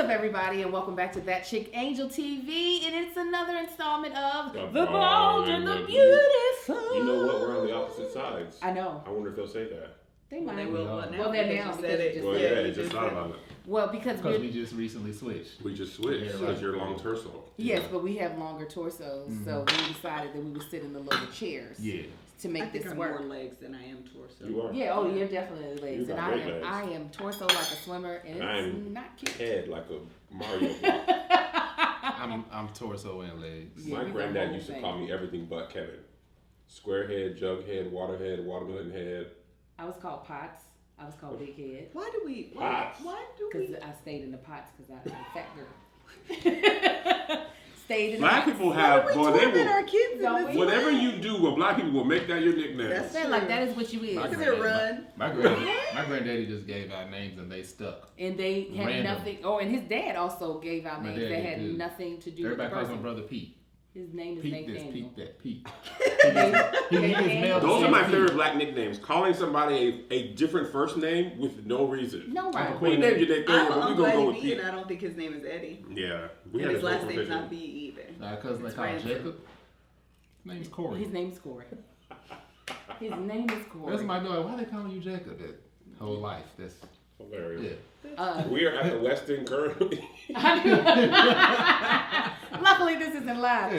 up, everybody, and welcome back to That Chick Angel TV, and it's another installment of The Bold and the Beautiful. You know what? We're on the opposite sides. I know. I wonder if they'll say that. They might. They will. Well, they're now because you Well, yeah, you just thought about it. Well, because we just recently switched. We just switched because you're long torso. Yes, but we have longer torsos, so we decided that we would sit in the lower chairs. Yeah. To make this I'm work. more legs than I am torso. You are. Yeah, you're definitely legs. You And got great legs. I am torso like a swimmer, and it's I'm not cute. head like a Mario block. I'm torso and legs. Yeah, My we got granddad whole used to thing. call me everything but Kevin. Square head, jug head, water head, watermelon head. I was called Potts. I was called Big Head. Why do we? Pots. Why do Because we? I stayed in the pots because I'm a fat girl. Stayed in Black the people pots. have, we boy, they torment our will. kids in Don't this we? Whatever way? you do, well, black people will make that your nickname. That's They're like, that is what you is. Look at it run. My granddaddy just gave out names and they stuck. And they had Random. nothing. Oh, and his dad also gave out My names dad that did had too. nothing to do with the Everybody calls my person. brother Pete. His name is Pete this, Nathaniel. Pete that, Pete. They He gets named- mailed Those to are my Pete. favorite black nicknames. Calling somebody a different first name with no reason. No right. We named you I'm Nathaniel, but we Uncle gonna go Eddie with B, Pete. and I don't think his name is Eddie. Yeah. We And had his a last whole name's conversation. not B either. My cousin they It's call him random. Jacob. His name's Corey. His name's Corey. His name is Corey. That's my daughter. Why they calling you Jacob? That whole life. That's Hilarious. yeah. We are at the West End currently. Luckily, this isn't live.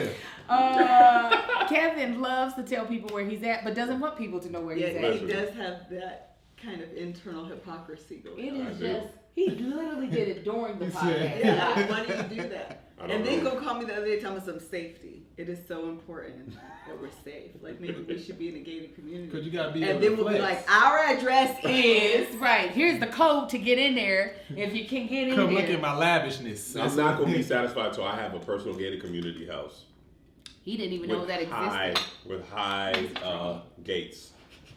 Yeah. Kevin loves to tell people where he's at, but doesn't want people to know where he's Yeah, at. he does have that kind of internal hypocrisy going It on. is do. just, he literally did it during the He podcast. said- Yeah, why do you do that? I don't And then know. go call me the other day telling me some safety. It is so important that we're safe. Like maybe we should be in a gated community. Because you gotta be And able then to we'll be flex. like, our address is. Is right. Here's the code to get in there. If you can get in Come there. look at my lavishness. I'm not going to be satisfied until I have a personal gated community house. He didn't even know that existed. With high gates.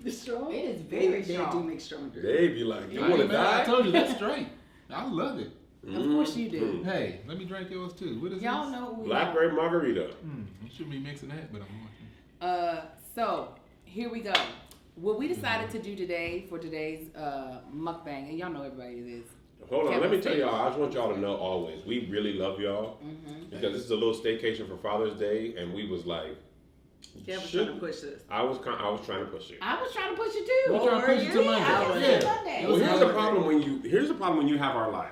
It's strong. It is very They strong. do make stronger. They be like, you I, want to man, I die? told you that's straight. I love it. Of course you do. Hey, let me drink yours too. What is Y'all this? know who we are. Blackberry margarita. You shouldn't be mixing that, but I'm watching. So here we go. What we decided to do today for today's mukbang, and y'all know everybody it is. Hold on, Kevin let me tell said- y'all, I just want y'all to know always, we really love y'all because this is a little staycation for Father's Day, and we was like, Yeah, we're trying should- to push this. I was trying to push it. I was trying to push it too. We're trying to push it to my I was yeah. Sunday. It was Well, here's the Holiday. problem when you have our life.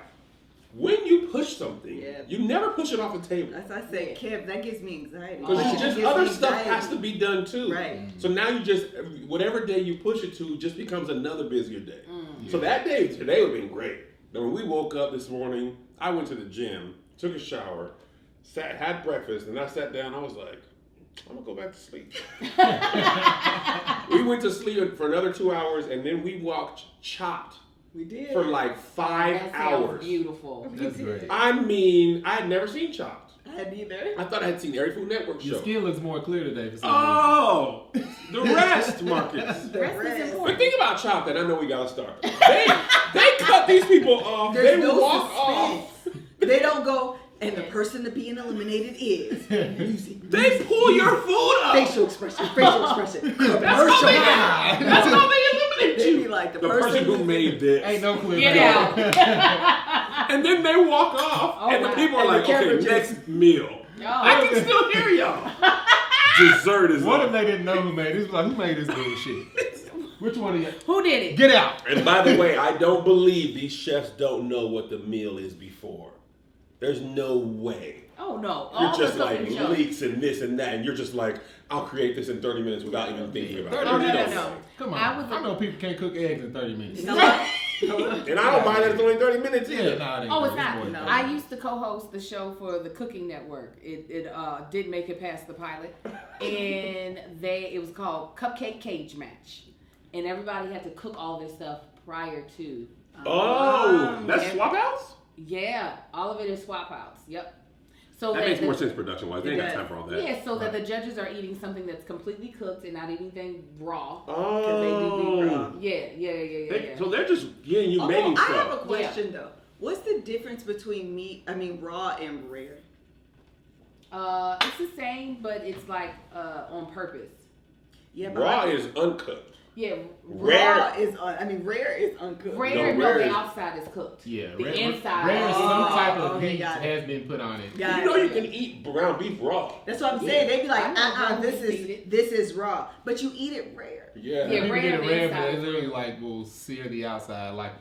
When you push something, Yeah. you never push it off the table. As I said, Kev, that gives me anxiety. Because Oh. it's just It gives other me stuff anxiety. has to be done too. Right. So now you just, whatever day you push it to just becomes another busier day. Mm. So that day, today would have been great. Then when we woke up this morning, I went to the gym, took a shower, had breakfast, and I sat down. I was like, I'm gonna go back to sleep. We went to sleep for another 2 hours, and then we walked Chopped We did. for like 5 That sounds hours. beautiful. That's great. I mean, I had never seen Chopped. I hadn't either. I thought I had seen every Food Network Your show. skin looks more clear today for some Oh, the rest, Marcus. The Rest is rest. important. But think about Chopped, and I know we gotta start. They cut these people off. There's they no walk off. suspense. They don't go, and the person to be eliminated is. They pull your food up. Facial expression. Facial expression. That's how they Ah. That's how they eliminate They you. be like, the the person person who made this. Ain't no clear. Get video. out. And then they walk off, Oh, and the wow. people are And the like, camera okay, just- next meal. I Oh. can still hear y'all. Dessert is What up. if they didn't know who made this? Like, who made this bullshit? Which one of you? Who did it? Get out. And by the way, I don't believe these chefs don't know what the meal is before. There's no way. Oh no. You're All just the like cooking shows. leaks and this and that, and you're just like, I'll create this in 30 minutes without even thinking about it. 30 There's minutes? no no. way. Come on. I was I know people can't cook eggs in 30 minutes. You know what? And I don't mind that it's only 30 minutes Yeah, either. nah, it ain't Oh, it's good. not. more than No. that. I used to co-host the show for the Cooking Network. It did make it past the pilot, and it was called Cupcake Cage Match, and everybody had to cook all their stuff prior to. Oh, that's and- swap outs? Yeah, all of it is swap outs. Yep. So That makes more sense production wise. They ain't got Yeah. time for all that. Yeah, so that the judges are eating something that's completely cooked and not anything raw. Because they do be Oh. wrong. Yeah. So they're just getting you Oh, making I have a stuff. question though. What's the difference between raw and rare? It's the same, but it's like on purpose. Yeah, but Raw is uncooked. Yeah, Rare- raw is rare is uncooked. rare, No, no, rare the is- outside is cooked. Yeah, the rare, inside. rare is some type of enough okay, heat got it. has been put on it. Got You know it. you can eat ground beef raw. That's what I'm saying. They be like, I know this how we eat it. is raw, but you eat it rare. Yeah. Yeah, People rare get it the red, but inside. they literally like will sear the outside like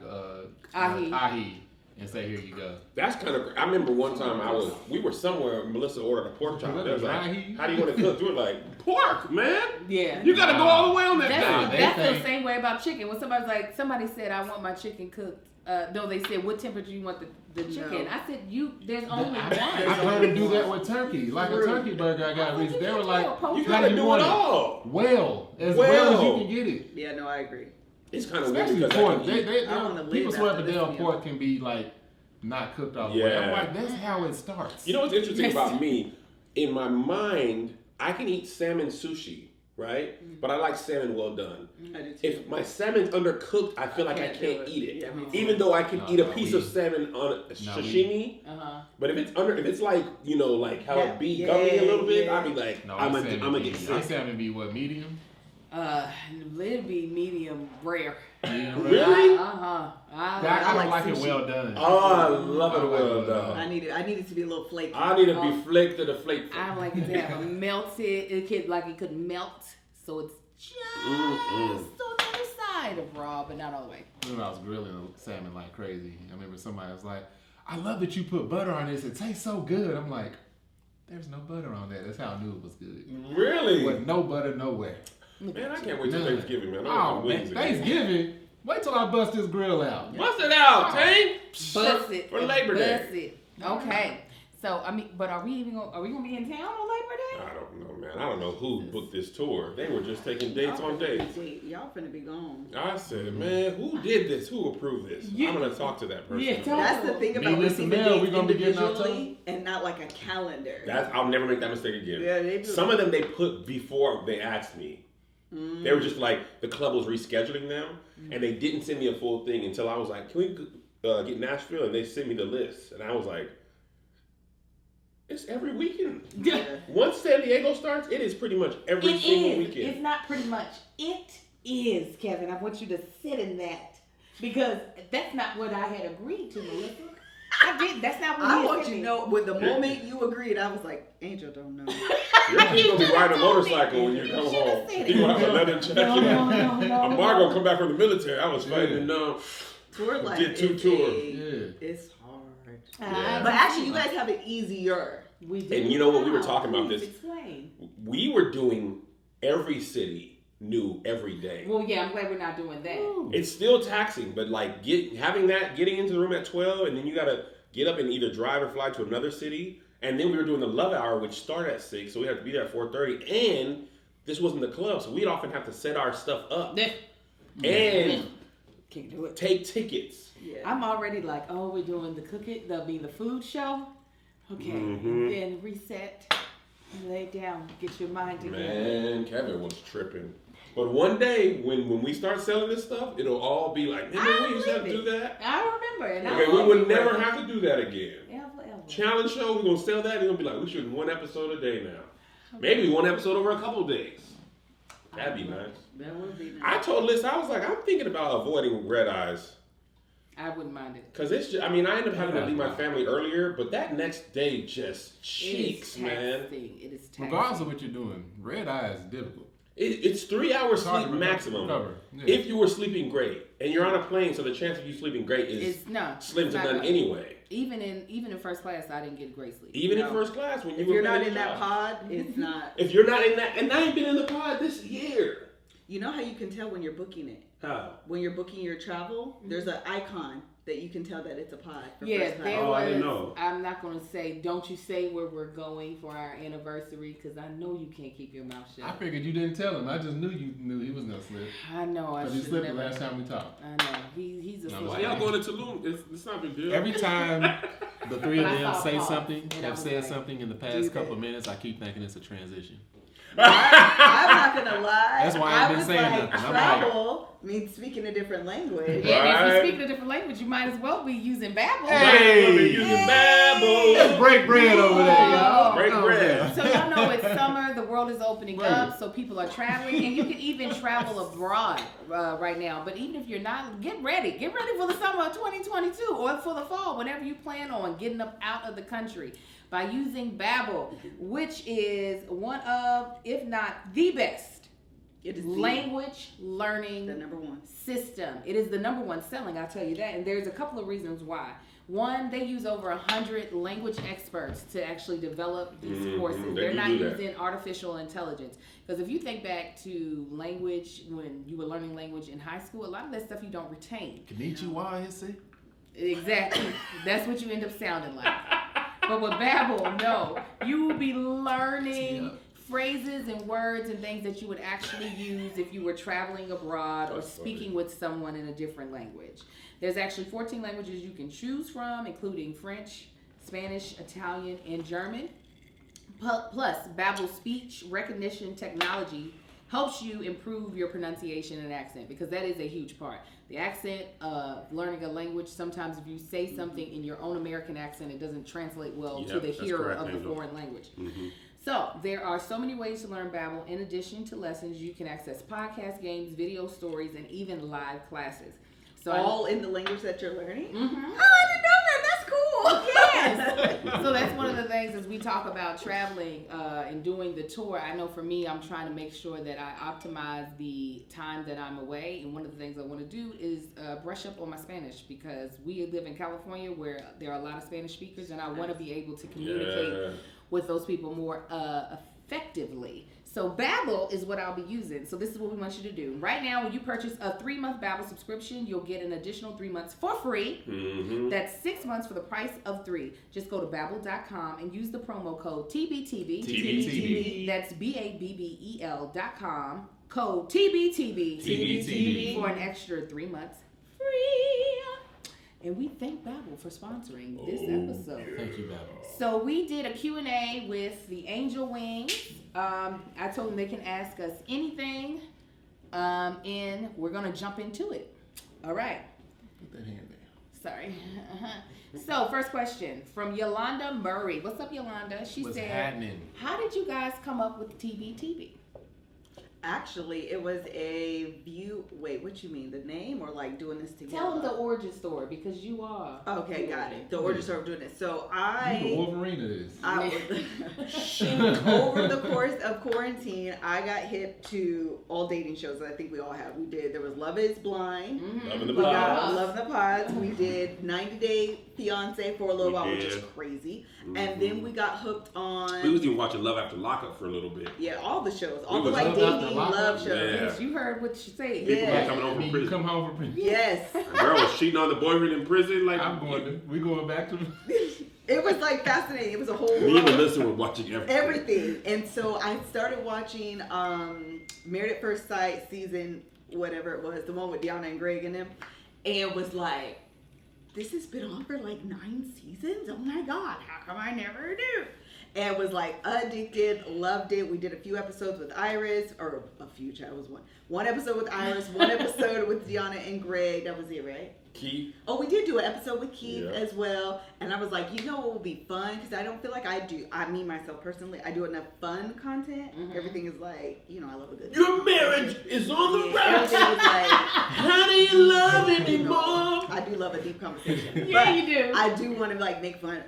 Ahi. ahi and say, here you go. That's kind of. I remember one time we were somewhere. Melissa ordered a pork chop. They was like, Ahi? "How do you want to cook?" We were like, "Pork, man. Yeah. You got to go all the way on that That's, thing." that's think- the same way about chicken. When somebody said, I want my chicken cooked. No, they said, what temperature you want the chicken? No. I said, there's only I one. heard them do that with turkey. Like a turkey burger I got recently. They were like, You got to do it all. well as you can get it. Yeah, no, I agree. It's kind of weird Especially because pork. I can eat. I wanna People live swear after up and this down meal. pork can be like not cooked all the way. I'm Yeah. like, that's how it starts. You know what's interesting about me? In my mind, I can eat salmon sushi, right? But I like salmon well done. I do too. If my salmon's undercooked, I feel like I Can't can't do it. eat it. Yeah, me too. Even though I can No, eat a no, piece we- of salmon on a sashimi. But if it's like, like how it be gummy a little bit, Yeah. I'll be like, No, I'm my gonna salmon get be- sick. My salmon be what, medium? It'll be medium rare. Medium Really? rare? I I like like it sushi. well done. Oh, I love it well done. I need it to be a little flaky. I need to be flaked to the flake. I don't like it to have a melted. It could melt, so it's just on the other side of raw, but not all the way. When I was grilling salmon like crazy, I remember somebody was like, I love that you put butter on this. It tastes so good. I'm like, there's no butter on that. That's how I knew it was good. Really? With no butter nowhere. Man, I can't wait till None. Thanksgiving, man. I Oh, want man, wings again. Thanksgiving? Wait till I bust this grill out. Bust it out, Tank. Bust it for Labor Day. Bust it. Okay. So but are we gonna be in town on Labor Day? I don't know, man. I don't know who booked this tour. They were just taking dates on dates. Y'all finna be gone. I said, man, who did this? Who approved this? Yeah. I'm gonna talk to that person. Yeah, talk- That's the thing about Needless receiving to know, dates we gonna be getting our individually and not like a calendar. I'll never make that mistake again. Yeah, they do. Some of them they put before they asked me. They were just like, the club was rescheduling them, and they didn't send me a full thing until I was like, can we get Nashville? And they sent me the list. And I was like, it's every weekend. Yeah. Once San Diego starts, it is pretty much every single weekend. It's not pretty much. It is, Kevin. I want you to sit in that because that's not what I had agreed to, Melissa. I did. That's not what I he want had you to said. know, with the moment you agreed, I was like, Angel don't know. You're gonna be riding a motorcycle when you come should've home. said You it. gonna have a leather jacket. No. Margo come back from the military. I was fighting Tour life did two is tours. It's hard. Yeah. But actually, you guys have it easier. We do. And you know what we were Wow. talking about Please this? Explain. We were doing every city new every day. Well, yeah, I'm glad we're not doing that. It's still taxing, but like getting into the room at 12, and then you gotta get up and either drive or fly to another city. And then we were doing the love hour, which started at 6, so we had to be there at 4:30. And this wasn't the club, so we'd often have to set our stuff up and Can't do it. take tickets. Yeah. I'm already like, oh, we're doing the food show. Okay, Mhm. and then reset, lay down, get your mind together. Man, Kevin was tripping. But one day, when we start selling this stuff, it'll all be like, remember we used to have to do that? I remember it. Okay, we would never have to do that again. Ever. Challenge show, we're going to sell that. It's going to be like, we shooting one episode a day now. Maybe one episode over a couple of days. That'd be nice. That would be nice. I told Liz, I was like, I'm thinking about avoiding red eyes. I wouldn't mind it. Because it's just, I mean, I end up having to leave my family earlier, but that next day just cheeks, man. It is taxing. Regardless of what you're doing, red eye is difficult. It's 3 hours It's hard sleep to maximum. recover. Yeah. If you were sleeping great. And you're on a plane, so the chance of you sleeping great is slim to none anyway. Even in first class, I didn't get great sleep. Even in first class, when you If were you're not playing in the that job. pod, it's not. If you're not in that, and I ain't been in the pod this year. You know how you can tell when you're booking it? How? When you're booking your travel, there's an icon that you can tell that it's a pod. For Yeah, first class. there Oh, was. I didn't know. I'm not going to say, don't you say where we're going for our anniversary, because I know you can't keep your mouth I shut. figured you didn't tell him. I just knew you knew he was gonna slip. I know. I But he should slipped the never. last time we talked. I know. He's a No, slip. Why y'all going to Tulum? It's not a big deal. Every time the three of But I them saw say Paul, something, and I have was said like, something in the do past couple that. of minutes, I keep thinking it's a transition. I'm not gonna lie. That's why I ain't been was saying like, nothing. I'm like- travel means speaking a different language. Yeah, and if Right. you're speaking a different language, you might as well be using Babbel. Hey! We'll be using Babbel. Let's break bread over there, y'all. Break bread. So y'all know know, it's summer, the world is opening up, so people are traveling, and you can even travel abroad right now. But even if you're not, get ready for the summer of 2022 or for the fall, whenever you plan on getting up out of the country, by using Babbel, which is one of, if not the best, it is language learning the number one system. It is the number one selling, I'll tell you that. And there's a couple of reasons why. One, they use over 100 language experts to actually develop these courses. They're not using artificial intelligence. Because if you think back to language, when you were learning language in high school, a lot of that stuff you don't retain. Konnichiwa, is it? Exactly. That's what you end up sounding like. But with Babbel, no. You will be learning phrases and words and things that you would actually use if you were traveling abroad or speaking with someone in a different language. There's actually 14 languages you can choose from, including French, Spanish, Italian, and German. Plus, Babbel's speech recognition technology helps you improve your pronunciation and accent, because that is a huge part. The accent of learning a language, sometimes if you say something in your own American accent, it doesn't translate well to the hearer of the foreign language. So there are so many ways to learn Babbel. In addition to lessons, you can access podcasts, games, video stories, and even live classes. So all in the language that you're learning? Mm-hmm. Oh, I didn't know that. That's cool. Yes. So that's one of the things as we talk about traveling and doing the tour. I know for me, I'm trying to make sure that I optimize the time that I'm away. And one of the things I want to do is brush up on my Spanish, because we live in California where there are a lot of Spanish speakers, and I want to be able to communicate with those people more effectively. So Babbel is what I'll be using. So this is what we want you to do. Right now, when you purchase a 3-month Babbel subscription, you'll get an additional 3 months for free. That's 6 months for the price of 3. Just go to Babbel.com and use the promo code TBTB. TBTB. That's BABBEL.com. Code TBTB for an extra 3 months free. And we thank Babbel for sponsoring this episode. Thank you, Babbel. So we did a Q&A with the Angel Wings. I told them they can ask us anything, and we're going to jump into it. All right. Put that hand there. Sorry. So first question from Yolanda Murray. What's up, Yolanda? She What's said, happening? how did you guys come up with TBTB? Actually, it was a view. Wait, what you mean? The name, or like doing this together? Tell them the origin story, because you are. Okay, got it. The origin story of doing it. So You the Wolverine of this. Over the course of quarantine, I got hip to all dating shows that I think we all have. We did. There was Love Is Blind. Loving the We got Pods. Love the Pods. We did 90 Day Fiance for a little while, which is crazy. And then we got hooked on. We was even watching Love After Lockup for a little bit. Yeah, all the shows, all We the was like Love dating After love Lockup? shows. Yeah. Yes, you heard what she said. People Yeah. coming home from You prison. come home from prison. Yes. A girl was cheating on the boyfriend in prison. Like We going back to. It was like fascinating. It was a whole me and world. Melissa were watching everything. And so I started watching Married at First Sight season, whatever it was, the one with Deanna and Greg and them, and was like, this has been on for like 9 seasons? Oh my God, how come I never knew? And was like addicted, loved it. We did a few episodes with Iris, or a few, child was one. One episode with Iris, one episode with Deanna and Greg. That was it, right? Keith. Oh, we did do an episode with Keith Yeah. as well. And I was like, you know what would be fun? Because I don't feel like I me, myself personally, I do enough fun content. Everything is like, you know, I love a good Your marriage is on the rocks. everything is like, How do you love anymore? I do love a deep conversation. Yeah, But you do. I do want to like make real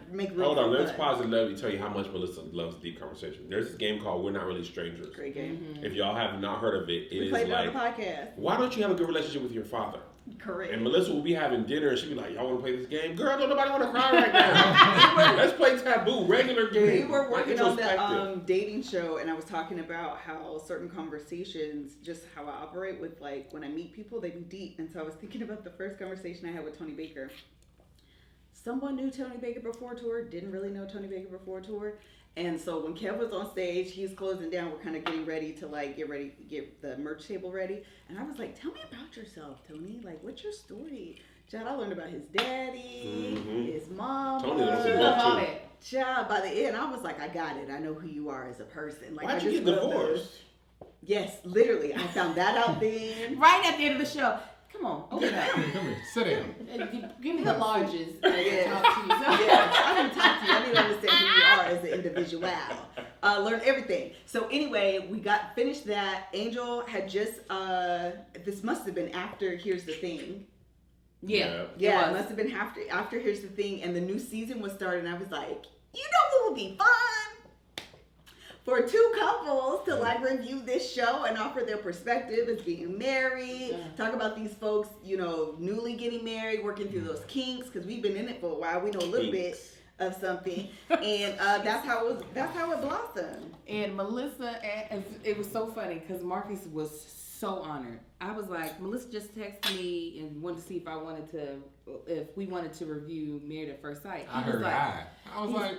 Hold on, let's fun. pause and let me tell you how much Melissa loves deep conversation. There's this game called We're Not Really Strangers. Great game. If y'all have not heard of it, it We is played it on like, the podcast. why don't you have a good relationship with your father? Correct. And Melissa will be having dinner and she'll be like, y'all want to play this game? Girl, don't nobody want to cry right now. Let's play Taboo, regular game. We were working on the Introspective. dating show, and I was talking about how certain conversations, just how I operate with, like, when I meet people, they be deep. And so I was thinking about the first conversation I had with Tony Baker. Someone knew Tony Baker before tour, didn't really know Tony Baker before tour. And so when Kev was on stage, he's closing down. We're kind of getting ready to get the merch table ready. And I was like, tell me about yourself, Tony. Like, what's your story? Child, I learned about his daddy, his mom. Tony knows She some love all love too. that. Child, by the end, I was like, I got it. I know who you are as a person. Like, Why'd I you just get love divorced? those. Yes, literally. I found that out then. Right at the end of the show. Come on, open up. Come here, sit down. Give me the largest. Yeah. Talk to you. Yeah, I didn't talk to you. I didn't understand who you are as an individual. Learned everything. So anyway, we finished that. Angel had just this must have been after Here's the Thing. Yeah, it must have been after Here's the Thing, and the new season was starting. And I was like, you know what would be fun for two couples to like review this show and offer their perspective as being married, talk about these folks, you know, newly getting married, working through those kinks, because we've been in it for a while. We know a little bit of something, and that's how it blossomed. And Melissa, it was so funny because Marcus was so honored. I was like, Melissa just texted me and wanted to see if we wanted to review Married at First Sight. I heard I was like,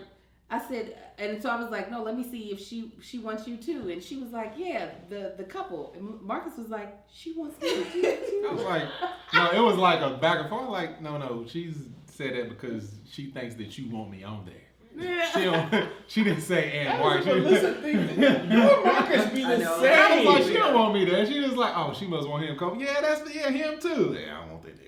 I said, and so I was like, no, let me see if she wants you too. And she was like, yeah, the couple. And Marcus was like, she wants me too. I was like, no, it was like a back and forth. Like, no, she's said that because she thinks that you want me on there. Yeah. She didn't say and Mark. Listen, you and Marcus be the same. I was like, she don't want me there. She was like, oh, she must want him to come. Yeah, him too. Yeah, I don't want that nigga.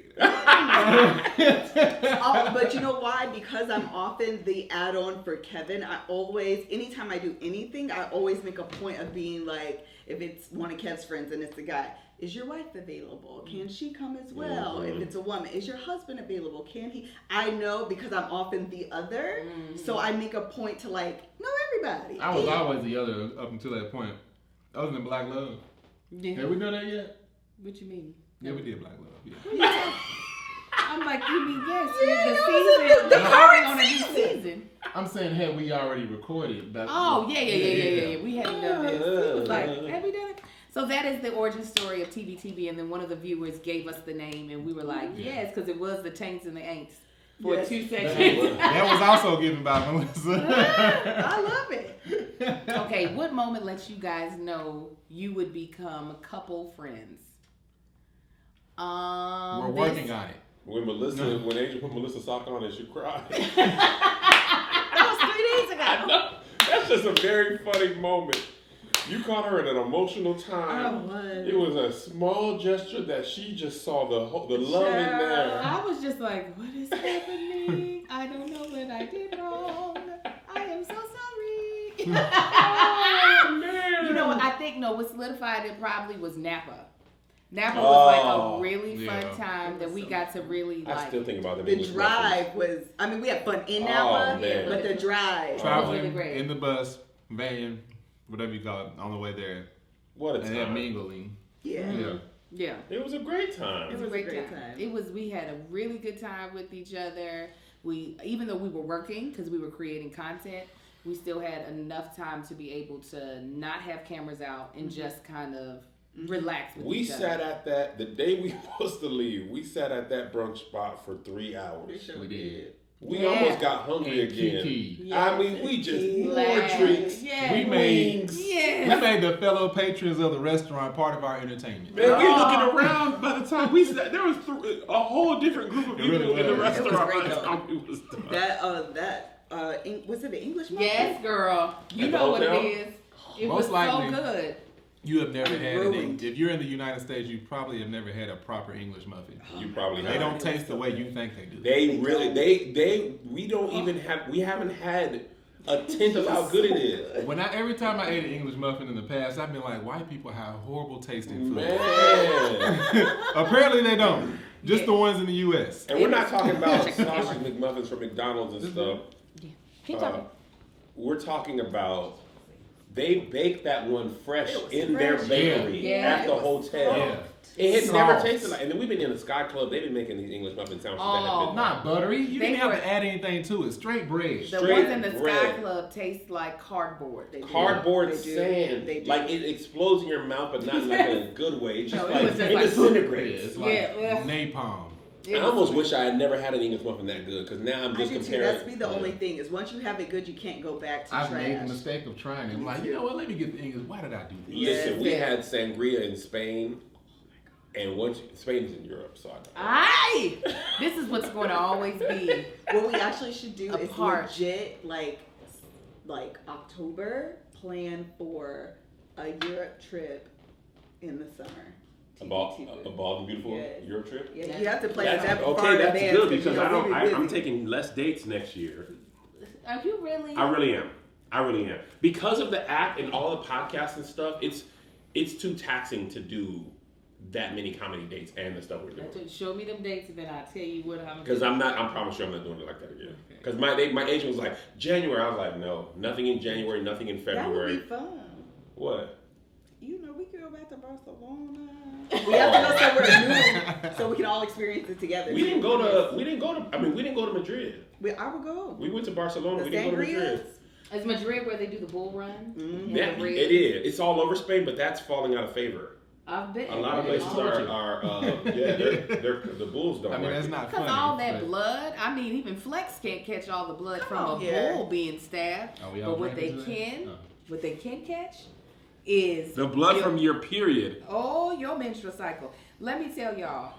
But you know why? Because I'm often the add-on for Kevin. Anytime I do anything, I always make a point of being like, if it's one of Kev's friends and it's a guy, is your wife available? Can she come as well? If it's a woman, is your husband available? Can he? I know because I'm often the other, so I make a point to like know everybody. I was always the other up until that point. Other than Black Love. Yeah. Have we done that yet? What you mean? Yeah, we did Black Love. Yeah. I'm like, you mean yes? The current on a new season. I'm saying, had we already recorded? Oh yeah. We hadn't done this. It was like, have we done it? So that is the origin story of TBTB, and then one of the viewers gave us the name, and we were like, yes, because it was the Tanks and the Aints for 2 seconds. That was also given by Melissa. I love it. Okay, what moment lets you guys know you would become couple friends? We're working on it. When Angel put Melissa's sock on and she cried. That was 3 days ago. I know. That's just a very funny moment. You caught her at an emotional time. It was a small gesture that she just saw the love in there. I was just like, what is happening? I don't know what I did wrong. I am so sorry. Oh, man. You know what? I think, what solidified it probably was Napa. Napa was like a really fun time that we got to really like. I still think about the drive was, we had fun in Napa, but the drive. Traveling was really great. in the bus, van, whatever you call it, on the way there. What a time. And that mingling. Yeah. It was a great time. It was a great time. We had a really good time with each other. Even though we were working, because we were creating content, we still had enough time to be able to not have cameras out and just kind of relax with each other. We sat at the day we were supposed to leave, we sat at that brunch spot for 3 hours. We did. We almost got hungry again. Yes. We just more drinks. Yeah. We made the fellow patrons of the restaurant part of our entertainment. Man, we looking around by the time we sat, there was a whole different group of people in the restaurant by the time we was done. Was it the English muffin? Yes, girl. You know what it is. It was so good. You have never had it. If you're in the United States, you probably have never had a proper English muffin. You probably They don't taste the way you think they do. We haven't had a tenth of how good it is. Every time I ate an English muffin in the past, I've been like, white people have horrible tasting food. Man. Apparently they don't. Just the ones in the U.S. And we're not talking about sausage McMuffins from McDonald's and stuff. Yeah. Keep talking. We're talking about they baked that one fresh in their bakery at the hotel. Yeah. It had never tasted like. And then we've been in the Sky Club. They've been making these English muffin sandwiches that have been not buttery. You didn't have to add anything to it. Straight bread. The ones in the Sky Club taste like cardboard. Cardboard sand. Like it explodes in your mouth, but not in like a good way. It's just it disintegrates. It's like napalm. I almost wish I had never had an English muffin that good, because now I'm just comparing. That's the only thing is once you have it good, you can't go back to trash. I've made the mistake of trying it. I'm like, you know what? Let me get the English. Why did I do this? Listen, we had sangria in Spain, and Spain is in Europe, so this is what's going to always be. What we actually should do is legit, like October, plan for a Europe trip in the summer. A bald and beautiful Europe trip? Yeah, you have to plan that okay, that's good because I'm taking less dates next year. Are you really? I really am. I really am. Because of the app and all the podcasts and stuff, it's too taxing to do that many comedy dates and the stuff we're doing. Show me them dates and then I'll tell you what I'm. Because I promise you I'm not doing it like that again. Because my agent was like, January. I was like, no, nothing in January, nothing in February. That would be fun. What? You know, we could go back to Barcelona. We have to go somewhere new so we can all experience it together. We didn't go to Madrid. I would go. We went to Barcelona. We didn't go to Madrid. Is Madrid where they do the bull run? Mm-hmm. Yeah, it is. It's all over Spain, but that's falling out of favor. I've been. A lot of places the bulls don't. I mean, like that's it. not Because funny. all that blood, I mean, even Flex can't catch all the blood from a bull being stabbed. But what they can catch is the blood from your period. Oh, your menstrual cycle. Let me tell y'all.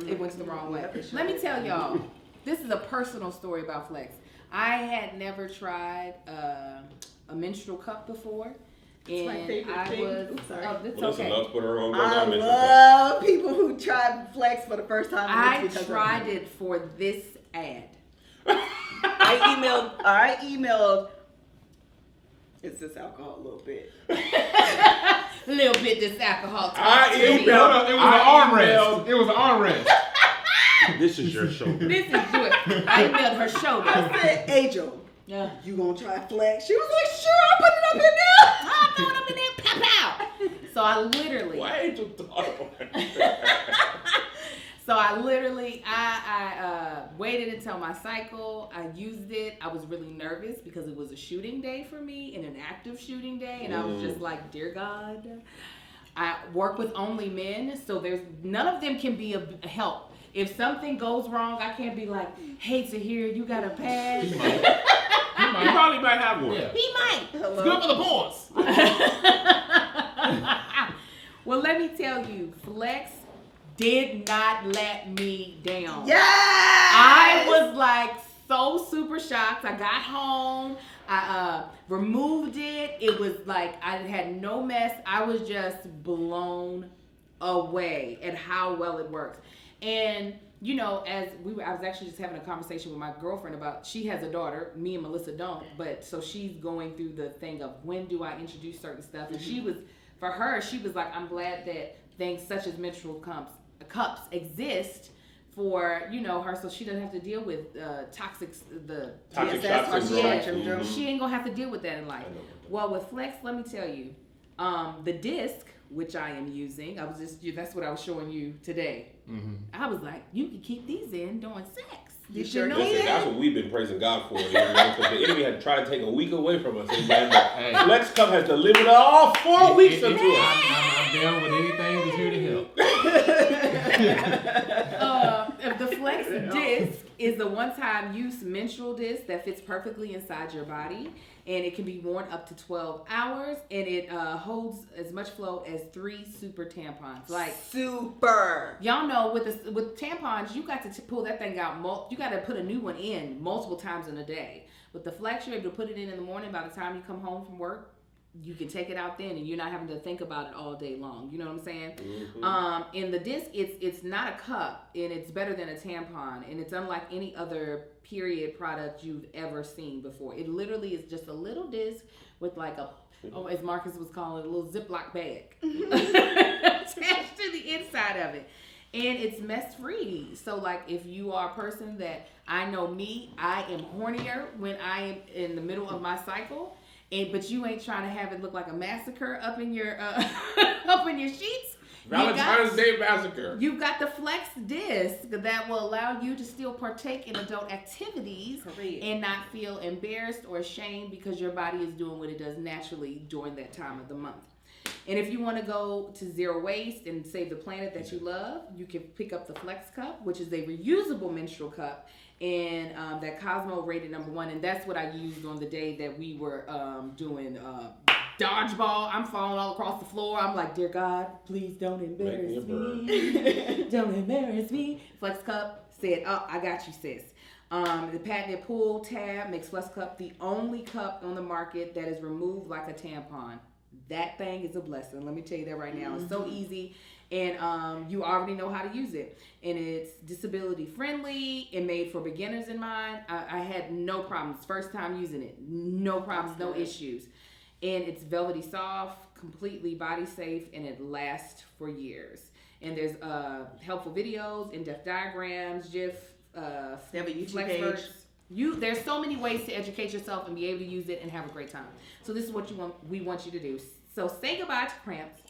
It went the wrong way. Let me tell y'all. This is a personal story about Flex. I had never tried a menstrual cup before. And my favorite thing. Oops, sorry. It's Melissa okay. loves putting her own I menstrual cup. love people who try Flex for the first time. I tried it for this ad. I emailed. It's this alcohol a little bit. A little bit this alcohol. It was an armrest. This is your shoulder. This is good. I emailed her shoulder. I said, Angel, Yeah. you gonna try Flex? She was like, sure, I'll put it up in there. I'll throw it up in there, pop out. So I literally. Why ain't you thought I waited until my cycle. I used it. I was really nervous because it was a shooting day for me and an active shooting day. And I was just like, dear God, I work with only men. So there's none of them can be a help. If something goes wrong, I can't be like, hey, Tahir, you got a pad? He probably might have one. Yeah. He might. It's good for the boys. Well, let me tell you, Flex did not let me down. Yeah. I was like so super shocked. I got home. I removed it. It was like I had no mess. I was just blown away at how well it works. And you know, I was actually just having a conversation with my girlfriend about, she has a daughter, me and Melissa don't, but so she's going through the thing of when do I introduce certain stuff, and she was like, I'm glad that things such as menstrual cups exist for, you know, her, so she doesn't have to deal with toxic shock syndrome. She ain't gonna have to deal with that in life. Well, with Flex, let me tell you, the disc, which I am using, that's what I was showing you today. Mm-hmm. I was like, you can keep these in during sex. Did you know that? That's what we've been praising God for. Because the enemy had tried to take a week away from us. Hey. Flex Cup has delivered all 4 weeks into us. I'm down with anything that's here to help. The Flex disc is the one-time use menstrual disc that fits perfectly inside your body, and it can be worn up to 12 hours, and it holds as much flow as 3 super tampons. Like super. Y'all know with tampons, you got to pull that thing out. You got to put a new one in multiple times in a day. With the Flex, you're able to put it in the morning. By the time you come home from work, you can take it out then, and you're not having to think about it all day long. You know what I'm saying? Mm-hmm. In the disc, it's not a cup, and it's better than a tampon, and it's unlike any other period product you've ever seen before. It literally is just a little disc with like as Marcus was calling it, a little Ziploc bag attached to the inside of it. And it's mess free. So like if you are a person that, I know me, I am hornier when I am in the middle of my cycle. But you ain't trying to have it look like a massacre up in your sheets. Valentine's Day massacre. You've got the Flex disc that will allow you to still partake in adult activities and not feel embarrassed or ashamed because your body is doing what it does naturally during that time of the month. And if you want to go to zero waste and save the planet that you love, you can pick up the Flex Cup, which is a reusable menstrual cup. And that Cosmo rated #1, and that's what I used on the day that we were doing dodgeball. I'm falling all across the floor. I'm like, dear God, please don't embarrass me. Don't embarrass me. Flex Cup said, oh, I got you, sis. The patented pull tab makes Flex Cup the only cup on the market that is removed like a tampon. That thing is a blessing. Let me tell you that right now. It's so easy, and you already know how to use it. And it's disability friendly and made for beginners in mind. I had no problems. First time using it. No problems, no issues. And it's velvety soft, completely body safe, and it lasts for years. And there's helpful videos, in-depth diagrams, GIF, They have a YouTube flex page. verse. There's so many ways to educate yourself and be able to use it and have a great time. So this is what we want you to do. So say goodbye to cramps,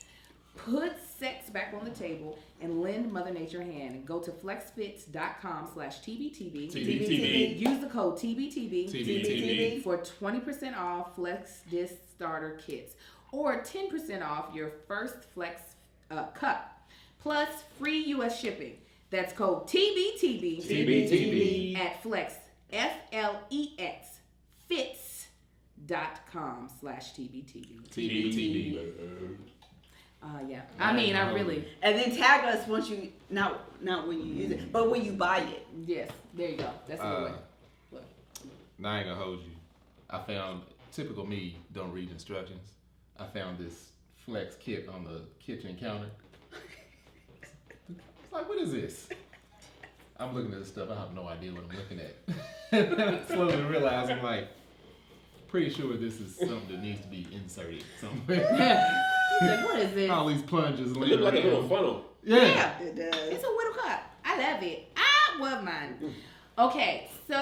put sex back on the table, and lend Mother Nature a hand. Go to flexfits.com/TBTB. TBTB. Use the code TBTB TBTB. for 20% off Flex Disc Starter Kits or 10% off your first Flex cup plus free U.S. shipping. That's code TBTB. TBTB. At Flex, FLEX, fits.com/TBTB. TBTB. Yeah. I mean, I really. And then tag us once you not when you use it, but when you buy it. Yes. There you go. That's the way. Now I ain't gonna hold you. I found, typical me, don't read instructions. I found this Flex kit on the kitchen counter. It's like, what is this? I'm looking at this stuff. I have no idea what I'm looking at. Slowly realize I'm like, pretty sure this is something that needs to be inserted somewhere. Like, what is this? All these plunges. It looked like a little funnel. Yeah. It does. It's a whittle cup. I love it. I love mine. Okay, so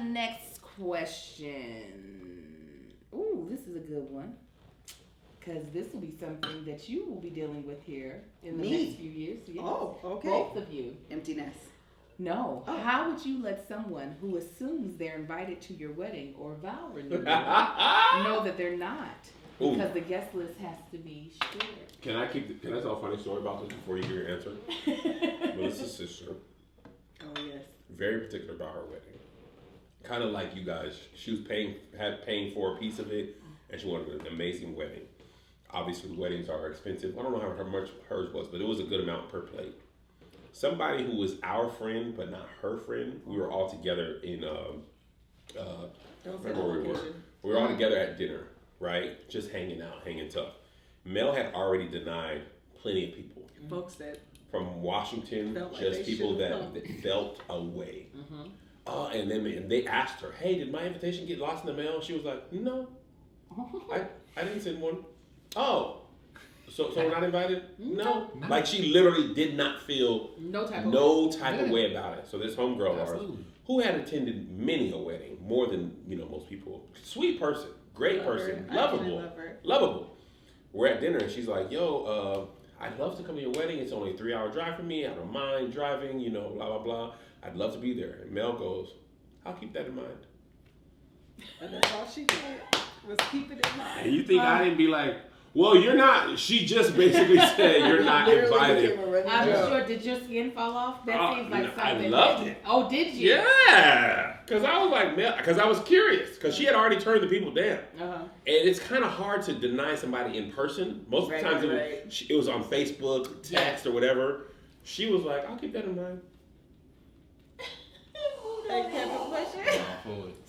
next question. Ooh, this is a good one. Because this will be something that you will be dealing with here in the next few years. Yes. Oh, okay. Both of you. Emptiness. No. Oh. How would you let someone who assumes they're invited to your wedding or vow renewal know that they're not? Ooh. Because the guest list has to be shared. Can I tell a funny story about this before you give your answer? Melissa's sister, Oh yes. very particular about her wedding. Kind of like you guys. She was paying for a piece of it, and she wanted an amazing wedding. Obviously, weddings are expensive. I don't know how much hers was, but it was a good amount per plate. Somebody who was our friend, but not her friend, we were all together in, Don't say remember the where we were. location. We were all together at dinner, right? Just hanging out, hanging tough. Mel had already denied plenty of people. Folks that From Washington, Felt like just they people should've that felt away. And then they asked her, hey, did my invitation get lost in the mail? She was like, no, I didn't send one. Oh, so we're not invited? No. Like she literally did not feel No type of way about it. So this homegirl of ours, Absolutely. who had attended many a wedding, more than most people, sweet person, great Love her. person, I actually love her. lovable. We're at dinner and she's like, yo, I'd love to come to your wedding. It's only a 3-hour drive for me. I don't mind driving, blah, blah, blah. I'd love to be there. And Mel goes, I'll keep that in mind. and that's all she did was keep it in mind. And you think I didn't be like, well, you're not. She just basically said you're not invited. I'm sure. Did your skin fall off? That seems like I something. loved it. Oh, did you? Yeah. Because I was like, because I was curious. Because she had already turned the people down. And it's kind of hard to deny somebody in person. Most of the times it was on Facebook, text, or whatever. She was like, I'll keep that in mind.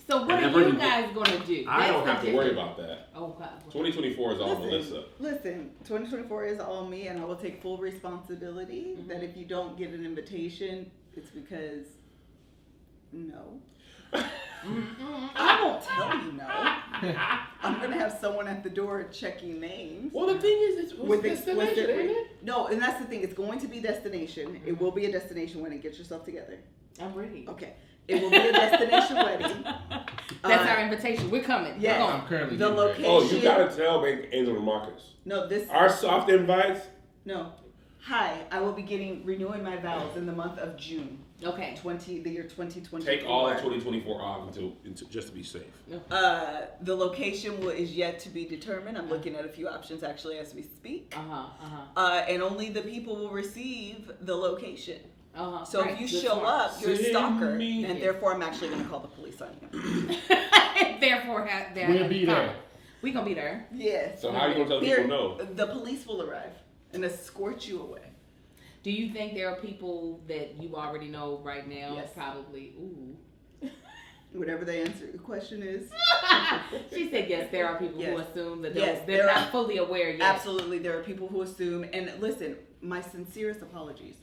So what are you guys gonna do? I don't have to worry about that. Oh, wow. 2024 is all Melissa. Listen, 2024 is all me, and I will take full responsibility that if you don't get an invitation, it's because no. I won't tell you no. I'm gonna have someone at the door checking names. Well, the thing is, it's With destination, ain't it? No, and that's the thing. It's going to be destination. It will be a destination wedding. Get yourself together. I'm ready. Okay. It will be a destination wedding. That's our invitation. We're coming. Yeah. We're going. I'm currently The getting ready. location. Oh, you gotta tell Angel and Marcus. No, this. Our soft invites. No. Hi, I will be renewing my vows in the month of June. Okay. The year 2024. Take all of 2024 off until just to be safe. The location is yet to be determined. I'm looking at a few options actually as we speak. And only the people will receive the location. So right. if you Good show smart. up, you're a stalker, me. and therefore I'm actually going to call the police on you. Therefore, We'll be there. We're gonna be there. Yes. So how are you gonna tell people no? The police will arrive and escort you away. Do you think there are people that you already know right now? Yes. Probably. Ooh. Whatever the answer the question is. She said yes, there are people who Yes. assume that Yes, they're there not are. fully aware yet. Absolutely, there are people who assume. And listen, my sincerest apologies.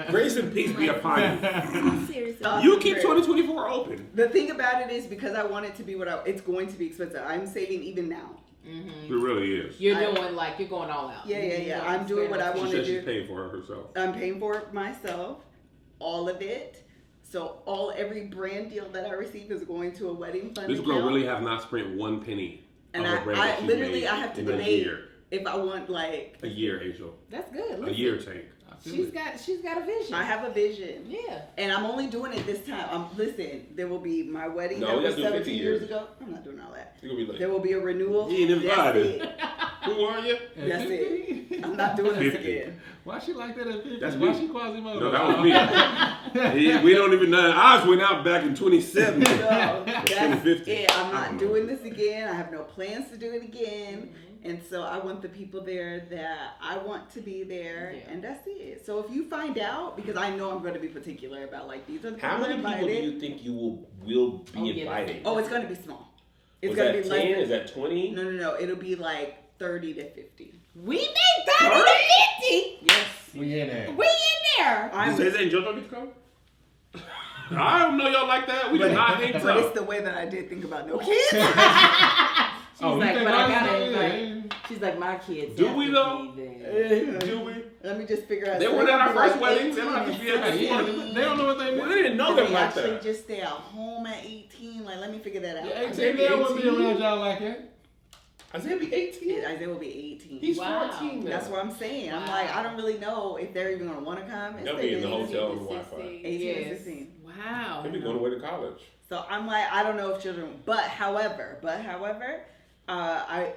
Grace and peace be upon you. Seriously. You keep 2024 open. The thing about it is because I want it to be it's going to be expensive. I'm saving even now. It really is. You're you're going all out. Yeah. I'm doing what I She want said to she's do. paying for it herself. I'm paying for it myself, all of it. So every brand deal that I receive is going to a wedding fund. This girl account. really have not spent one penny. And of a brand that I she's literally made I have to in a debate year. if I want like A year, Angel. That's good. A Listen, year, Tank. She's got a vision. I have a vision. Yeah. And I'm only doing it this time. Listen, there will be my wedding No, that we was gotta do 50 17 years years. ago. I'm not doing all that. You're gonna be like, There will be a renewal. you ain't That's invited. it. Who are you? That's it. I'm not doing this 50. again. Why she like that at 50? That's Why me. she Quasimodo? No, that was me. We don't even know. Ours went out back in 2017. No, that's 2050. it. I'm I not don't know. doing this again. I have no plans to do it again. And so I want the people there that I want to be there, and that's it. So if you find out, because I know I'm going to be particular about like these are the people How many invited. people do you think you will be inviting? Oh, it's going to be small. It's Was going that to 10? be like Is that 20? no. It'll be like 30 to 50. We made 30 to 50. Yes. We in there. We in there. Is that Angel don't get to come? I don't know y'all like that. We did not hang But it's tough. the way that I did think about no kids. She's Oh, you like, think but I I gotta was invite. She's like, my kids. Do have we to though? be there. Do we? Let me just figure out. They so weren't at our it'll be first like wedding. They don't have to 18 be at and this one. 16. They don't know what they We meant. didn't know Do them they like actually that. just stay at home at 18? Like, let me figure that out. Yeah, Isaiah 18, they don't want to be 18. around y'all like that. Isaiah be 18. Isaiah will be 18. He's Wow. 14 now. That's what I'm saying. I'm Wow. like, I don't really know if they're even going to want to come. It's They'll be in the like hotel 18 and Wi-Fi. 18 and Yes. 16. Wow. They'll be going away to college. So I'm like, I don't know if children, but however,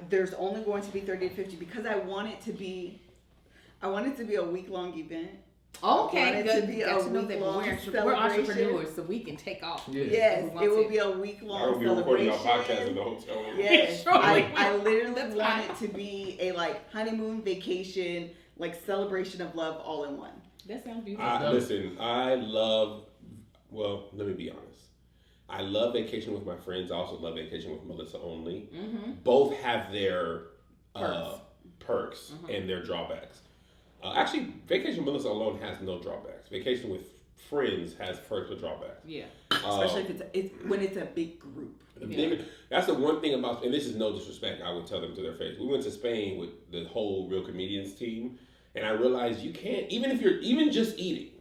there's only going to be 30 to 50 because I want it to be a week-long event. Okay, I want it to good. be Got a to know that week-long we're celebration. entrepreneurs, so we can take off. Yeah. Yes, We want it will to. be a I week-long will be recording celebration. our podcast in the hotel room. Yes, Surely I will. literally That's want fine. it to be a like honeymoon vacation, like celebration of love all in one. That sounds beautiful. Listen, I love, well, let me be honest. I love vacation with my friends. I also love vacation with Melissa only. Mm-hmm. Both have their perks Mm-hmm. and their drawbacks. Actually, vacation with Melissa alone has no drawbacks. Vacation with friends has perks with drawbacks. Yeah. Especially if it's when it's a big group. That's the one thing about, and this is no disrespect, I would tell them to their face. We went to Spain with the whole Real Comedians team, and I realized you can't, even if you're even just eating,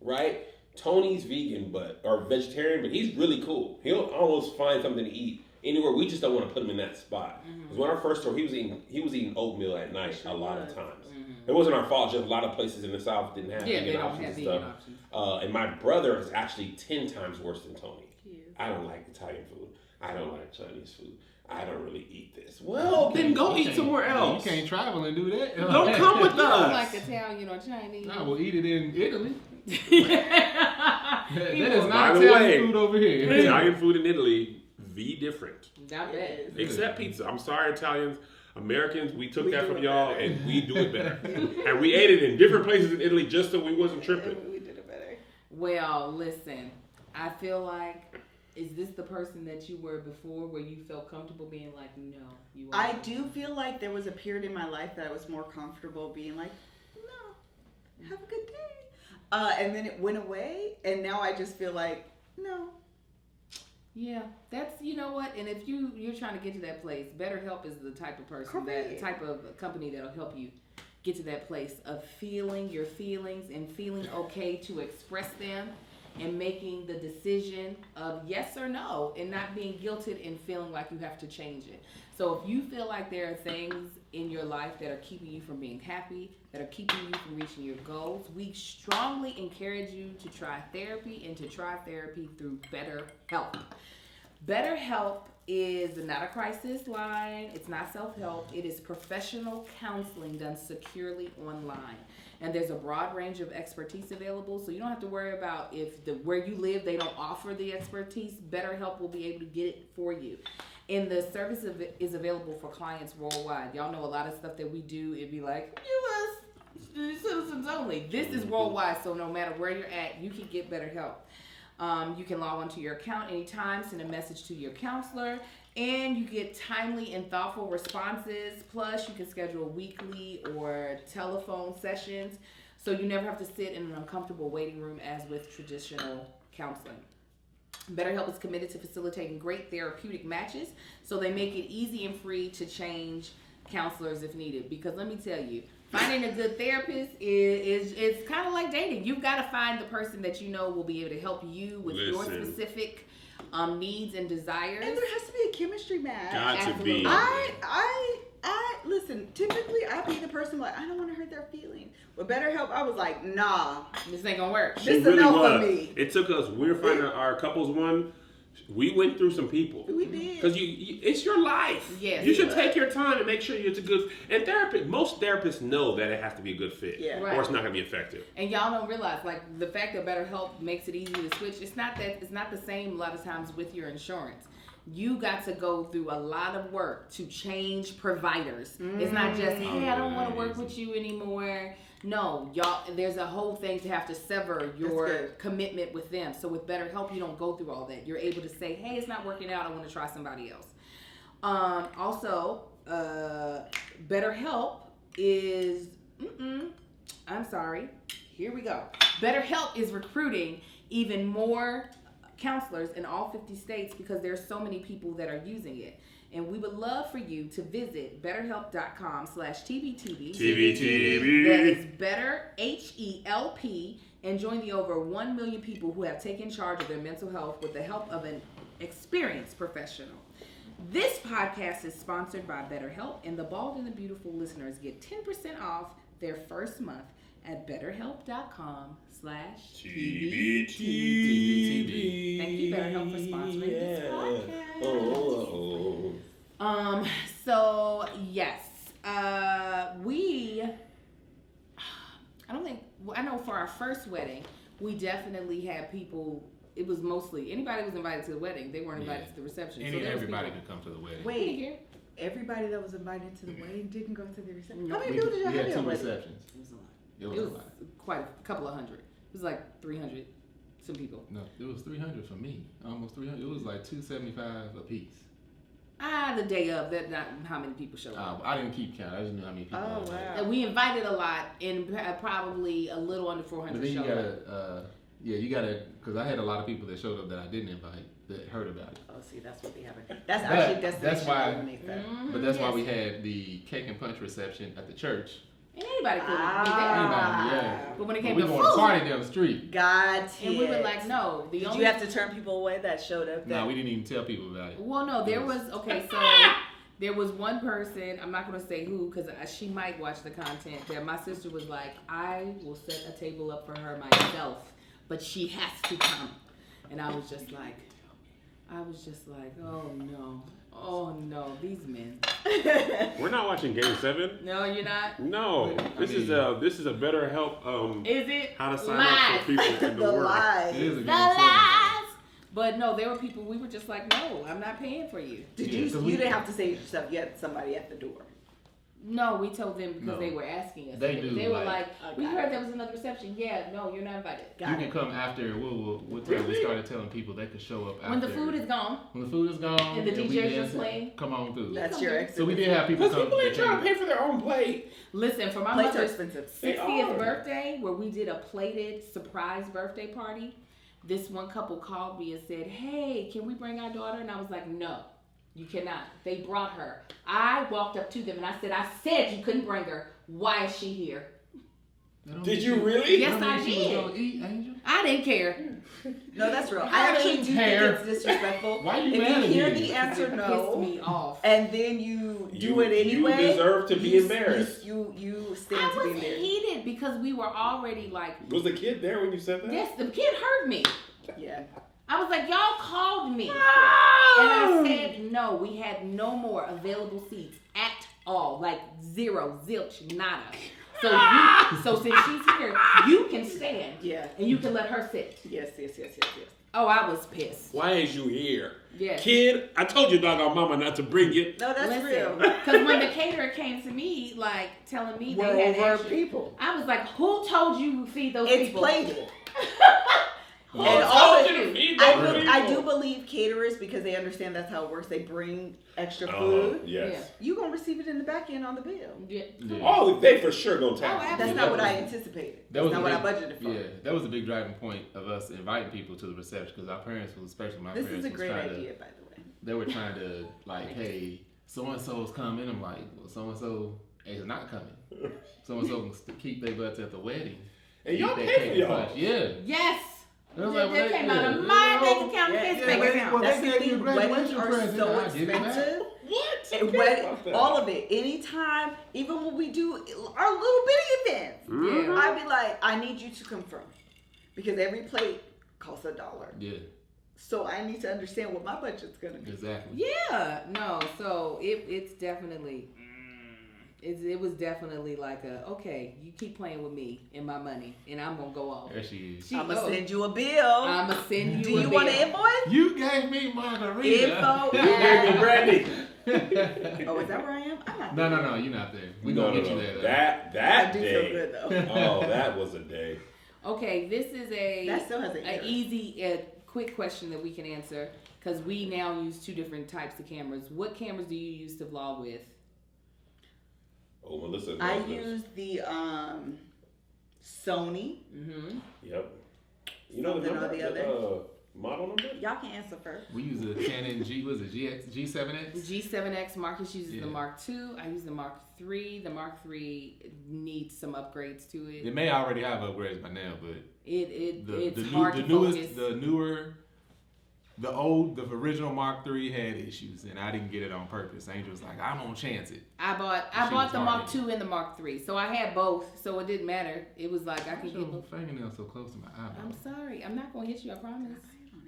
right? Tony's vegan, or vegetarian, but he's really cool. He'll almost find something to eat anywhere. We just don't want to put him in that spot. Because when our first tour, he was eating oatmeal at night a lot of times. It wasn't our fault. Just a lot of places in the South didn't have Yeah, they vegan don't options have and vegan stuff. options. And my brother is actually 10 times worse than Tony. He is. I don't like Italian food. I don't like Chinese food. I don't really eat this. Well, then go eat somewhere else. You can't travel and do that. Don't come with You don't us. like Italian or Chinese. I will eat it in Italy. He That is will. not By the Italian way, food over here. Italian food in Italy, different. Not bad. Except pizza. I'm sorry, Italians. Americans, we took that do from it y'all better. and we do it better. And we ate it in different places in Italy just so we wasn't tripping. We did it better. Well, listen, I feel like, is this the person that you were before where you felt comfortable being like, no, you are I do feel like there was a period in my life that I was more comfortable being like, no, have a good day. And then it went away, and now I just feel like, no. Yeah, that's, you know what, and if you're trying to get to that place, BetterHelp is the type of person, Correct. that type of company that'll help you get to that place of feeling your feelings and feeling okay to express them and making the decision of yes or no and not being guilted and feeling like you have to change it. So if you feel like there are things in your life that are keeping you from being happy, that are keeping you from reaching your goals, we strongly encourage you to try therapy and to try therapy through BetterHelp. BetterHelp is not a crisis line. It's not self-help. It is professional counseling done securely online. And there's a broad range of expertise available, so you don't have to worry about if where you live, they don't offer the expertise. BetterHelp will be able to get it for you. And the service is available for clients worldwide. Y'all know a lot of stuff that we do, it'd be like, U.S. citizens only. This is worldwide, so no matter where you're at, you can get BetterHelp. You can log onto your account anytime, send a message to your counselor, and you get timely and thoughtful responses. Plus, you can schedule weekly or telephone sessions, so you never have to sit in an uncomfortable waiting room as with traditional counseling. BetterHelp is committed to facilitating great therapeutic matches, so they make it easy and free to change counselors if needed. Because let me tell you, finding a good therapist is kind of like dating. You've got to find the person that you know will be able to help you with your specific needs and desires. And there has to be a chemistry match. Got to be. I listen, typically I be the person like, I don't want to hurt their feelings. With BetterHelp, I was like, nah. This ain't gonna work. This is enough for me. It took us, we were finding our couples one. We went through some people. We did. Because it's your life. Yes. You should take your time and make sure it's a good. And most therapists know that it has to be a good fit. Yeah. Right. Or it's not going to be effective. And y'all don't realize, like, the fact that BetterHelp makes it easy to switch, it's not the same a lot of times with your insurance. You got to go through a lot of work to change providers. It's not just, hey, I don't want to work with you anymore. No, y'all, there's a whole thing to have to sever your commitment with them. So with BetterHelp, you don't go through all that. You're able to say, hey, it's not working out. I want to try somebody else. Also, BetterHelp is, I'm sorry. Here we go. BetterHelp is recruiting even more counselors in all 50 states because there's so many people that are using it. And we would love for you to visit betterhelp.com/TBTB. TBTB. That is better, HELP, and join the over 1 million people who have taken charge of their mental health with the help of an experienced professional. This podcast is sponsored by BetterHelp, and the Bald and the Beautiful listeners get 10% off their first month at betterhelp.com/TBTB. Thank you, BetterHelp, for sponsoring this podcast. So yes, I know for our first wedding, we definitely had people. It was mostly anybody was invited to the wedding. They weren't invited to the reception. Everybody could come to the wedding. Wait, everybody that was invited to the wedding didn't go to the reception. No. How many people did y'all have had at two your wedding? receptions. It was quite a couple of hundred. It was like 300 some people. No, it was 300 for me. Almost 300. It was like 275 a piece. The day of that, not how many people showed up. I didn't keep count. I just knew how many people. Oh wow! And we invited a lot, and probably a little under 400 But then showed up. You gotta, because I had a lot of people that showed up that I didn't invite that heard about it. Oh, see, that's what they have. That's actually that's why. But that's why we Yes. had the cake and punch reception at the church. And anybody could be there. But when it came we to going food, to party down the street. Got it. and we were like, no. Did you have to turn people away that showed up? No, we didn't even tell people about it. Well, no, there was, okay, so there was one person, I'm not going to say who, because she might watch the content, that my sister was like, I will set a table up for her myself, but she has to come. And I was just like, oh no, these men. We're not watching Game 7. No, you're not? No, this is a BetterHelp. Is it? How to sign live. up for people in the The world. lies. It is a The game seven. lies. But no, there were people, we were just like, no, I'm not paying for you. Did Yeah, you? so You we- didn't have to say it yourself. You had somebody at the door. No, we told them because No. they were asking us. They do, They were like- like, we heard there was another reception. Yeah, no, you're not invited. You can come after. What time we started telling people they could show up after. When the food is gone. When the food is gone. And the we DJ dance, just playing. Come on through. Yeah. That's your exit. So we did have people Because come. people ain't that trying to came- pay for their own plate. Listen, for my Plates are mother's expensive. They 60th are. birthday, where we did a plated surprise birthday party, this one couple called me and said, hey, can we bring our daughter? And I was like, no, you cannot. They brought her. I walked up to them and I said you couldn't bring her. Why is she here? They don't Did get you really? Yes, They don't I get you was did. gonna eat, Angel? I didn't care. No, that's real. I I actually didn't do care. think it's disrespectful. Why you if mad you at hear me? the answer It pissed no, me off. and then you do it anyway, You deserve to be embarrassed. You stand I to be was embarrassed. heated because we were already like, Was the kid there when you said that? yes, the kid heard me. Yeah. I was like, y'all called me. No! And I said no. We had no more available seats at all. Like zero, zilch, nada. So since she's here, you can stand. Yeah. And you can let her sit. Yes. Oh, I was pissed. Why is you here? Yeah. Kid, I told your doggone mama not to bring you. No, that's real. Because when the caterer came to me, like, telling me We're they had over extra, people. I was like, who told you to feed those It's people? plated. And Oh, all tell them to feed I, those I people. do believe caterers, because they understand that's how it works. They bring extra Oh, food. yes. You gonna receive it in the back end on the bill. Yeah. Oh, they for sure gonna Oh, tax you. That's Yeah, not what that I was- anticipated. That was That's a not what I big- budgeted for. Yeah, that was a big driving point of us inviting people to the reception because our parents, especially my This parents, is a was great trying idea, to. by the way. They were trying to like, hey, so and so's coming. I'm like, well, so and so is not coming. So and so can keep their butts at the wedding. And y'all Eat pay that for cake y'all. punch. Yeah. Yes. I was That, like, well, came they- out of yeah, my you bank know, account, yeah, his yeah, bank they- account. well, That's they the gave you a thing. graduation Weddings are present. so I'll give you that. expensive. What? And Who cares about that? all of it. Anytime, even when we do our little bitty events, Mhm. I'd be like, I need you to confirm. Because every plate costs $1. Yeah, So I need to understand what my budget's gonna be. exactly. Yeah, no. So it's definitely, it was definitely like okay, you keep playing with me and my money, and I'm gonna go off. There she is. I'm gonna send you a bill. I'm gonna send you. Do a you want bill. an invoice? You gave me margarita. Info. You gave me brandy. Oh, is that where I am? I'm not. No, you're not there. We gonna get you there. Though. That I do day. feel good though. Oh, that was a day. Okay, this is That still has an an error. easy, quick question that we can answer because we now use two different types of cameras. What cameras do you use to vlog with? Oh, Melissa. I knows this. use the Sony. Mm-hmm. Yep. You know the Something or number? the other. Model number? Y'all can answer first. We use a Canon G7X. G7X. Marcus uses Yeah. the Mark II. I use the Mark III. The Mark III needs some upgrades to it. It may already have upgrades by now, but It's hard to focus. The original Mark III had issues, and I didn't get it on purpose. Angel was like, I'm gonna chance it. I bought She was the Mark hard. II and the Mark III, so I had both, so it didn't matter. It was like I could Your get both. fingernail so close to my eyeball. I'm sorry. I'm not gonna hit you. I promise.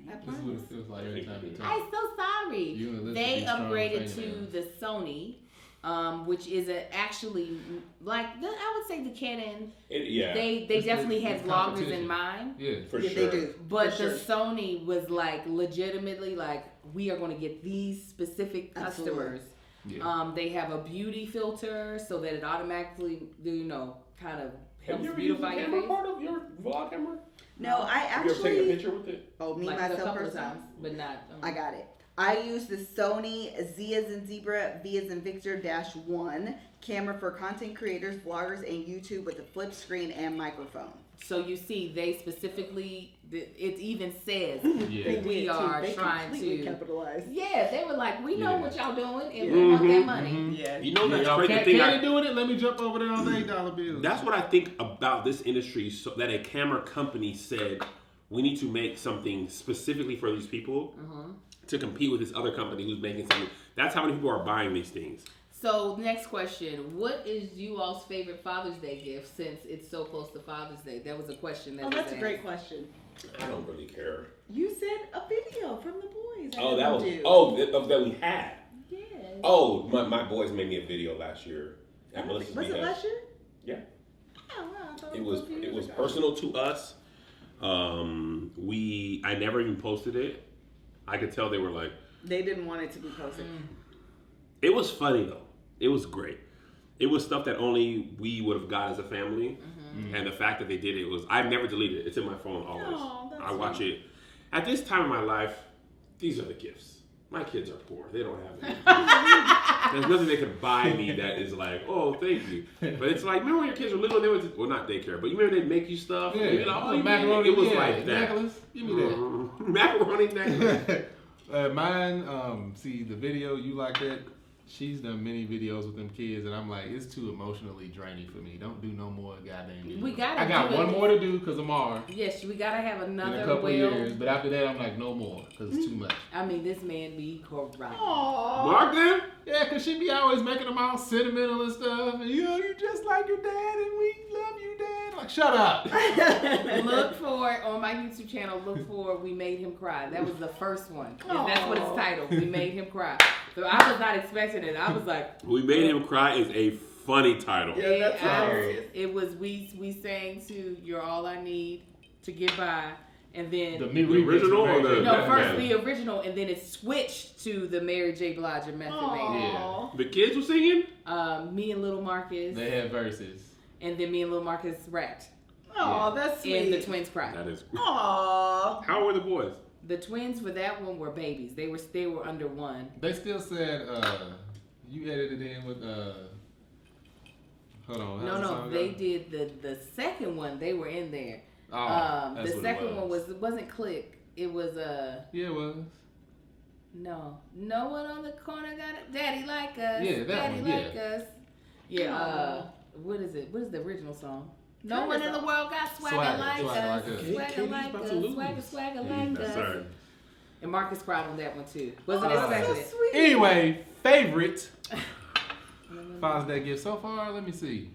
I This is what promise. it feels like every time you talk. I'm so sorry. You and Elizabeth They be strong upgraded to fingernails. the Sony, which is actually like I would say the Canon. Yeah. They It's definitely had it's vloggers in competition. mind. Yeah. for Yeah, sure. they do. But For the sure. Sony was like legitimately like we are going to get these specific Absolutely. customers. Yeah. They have a beauty filter so that it automatically, kind of Have helps you ever used the beautify your camera face. part of your vlog camera? No, I Have you ever taken a actually. picture with it? Oh, me Like a myself couple of personally. times, but not. I got it. I use the Sony Z as in zebra, V as in Victor -1 camera for content creators, vloggers, and YouTube with a flip screen and microphone. So you see, they specifically, it even says Yeah. we are trying to. capitalize. Yeah, they were like, we know Yeah. what y'all doing, and we want that money. Mhm. Yeah. You know that's Y'all crazy. The can't, thing can't doing it? Let me jump over there on the $8 bill. That's what I think about this industry. So that a camera company said we need to make something specifically for these people to compete with this other company who's making something. That's how many people are buying these things. So next question: what is you all's favorite Father's Day gift since it's so close to Father's Day? That was a question that Oh, was that's a asked. great question. I don't really care. You said a video from the boys. I Oh, that was do. that we had. Yeah. Oh, my boys made me a video last year at Melissa's Was it behest. last year? Yeah. Oh, wow. I thought It was a few it years was ago. personal to us. I never even posted it. I could tell they were like, They didn't want it to be posted. it was funny though. It was great. It was stuff that only we would have got as a family, and the fact that they did it was I've never deleted it. It's in my phone always. Aw, that's I watch sweet. it. At this time in my life, these are the gifts. My kids are poor. They don't have anything. There's nothing they could buy me that is like, oh, thank you. But it's like, remember when your kids were little and they went to, well, not daycare, but you remember they'd make you stuff? Yeah. You know, oh, Macaroni. it was yeah. like that. Necklace. Give me that. Macaroni necklace. Mine, see the video you like that. She's done many videos with them kids, and I'm like, it's too emotionally draining for me. Don't do no more goddamn videos. We gotta I got do one it. more to do because Amar Yes, we gotta have in another a couple of well. years, but after that, I'm like, no more because it's too much. I mean, this man be correct. Aww. Mark them? Yeah, because she be always making them all sentimental and stuff. And you just like your dad, and we love you, dad. Like, shut up. Look for on my YouTube channel. Look for "We Made Him Cry." That was the first one. And that's what it's Aw. titled. "We Made Him Cry." So I was not expecting it. I was like, We Made Him Cry is a funny title. Yeah, that's hilarious. It was we sang to "You're All I Need to Get By," and then The original or the- no, first Yeah. the original, and then it switched to the Mary J. Blige and Method Man. Aww. The kids were singing? Me and Little Marcus, They had verses. and then me and Little Marcus rapped. Oh, that's sweet. And the twins cried. That is. Aw. How were the boys? The twins for that one were babies. They were under 1. They still said you edited in with hold on. No, they did the second one. They were in there. Oh, that's the what second it one wasn't Click. It was Yeah, it was. no one on the corner got it. Daddy like us. Yeah, that Daddy one, like us. Yeah. What is it? What is the original song? No one in the world got swagger like us. Swagger like us. Swagger like us. Sorry. And Marcus cried on that one too. Wasn't So expected. sweet. Anyway, favorite Father's Day gift so far. Let me see.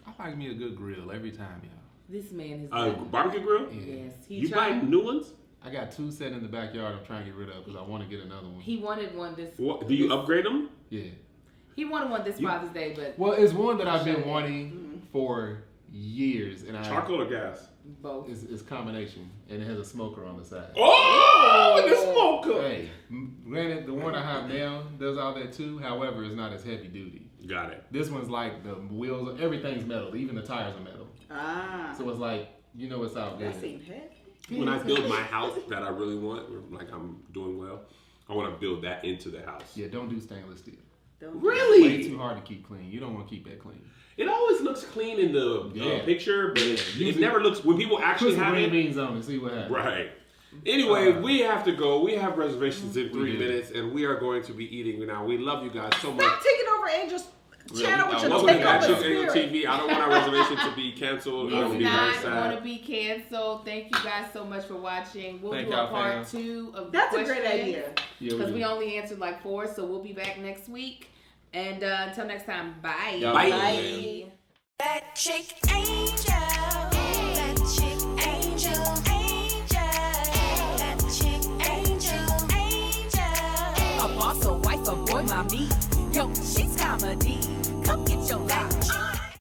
I like me a good grill every time, y'all. This man has Barbecue grill? Yes. You buy new ones? I got 2 set in the backyard. I'm trying to get rid of because I want to get another one. He wanted one this. What, do you upgrade them? Yeah. He wanted one this Father's Day, but Well, it's one that I've been wanting for years, and Charcoal or gas? both. It's combination, and it has a smoker on the side. Oh, the smoker! Hey, granted, the one I have now does all that too. However, it's not as heavy duty. Got it. This one's like the wheels, everything's metal, even the tires are metal. Ah. So it's like, it's all good. That seemed heavy. When I build my house that I really want, like I'm doing well, I want to build that into the house. Yeah, don't do stainless steel. Really? Way too hard to keep clean. You don't want to keep that clean. It always looks clean in the picture, but it never looks when people actually Put some have green it. beans on and see what happens. Right. Anyway, we have to go. We have reservations in 3 do. minutes, and we are going to be eating now. We love you guys so much. Stop taking over Angel's channel with your Welcome to Action takeover Angle spirit. TV. I don't want our reservation to be canceled. I would It's be very not going sad. to be canceled. Thank you guys so much for watching. We'll Thank do a y'all, part fam. 2 of the That's a great questions, idea. Yeah, because we do. only answered like 4, so we'll be back next week. And until next time, bye. Y'all Bye. Bye. That chick angel. That chick angel. That chick angel. A boss, a wife, a boy, mommy. Yo, she's comedy.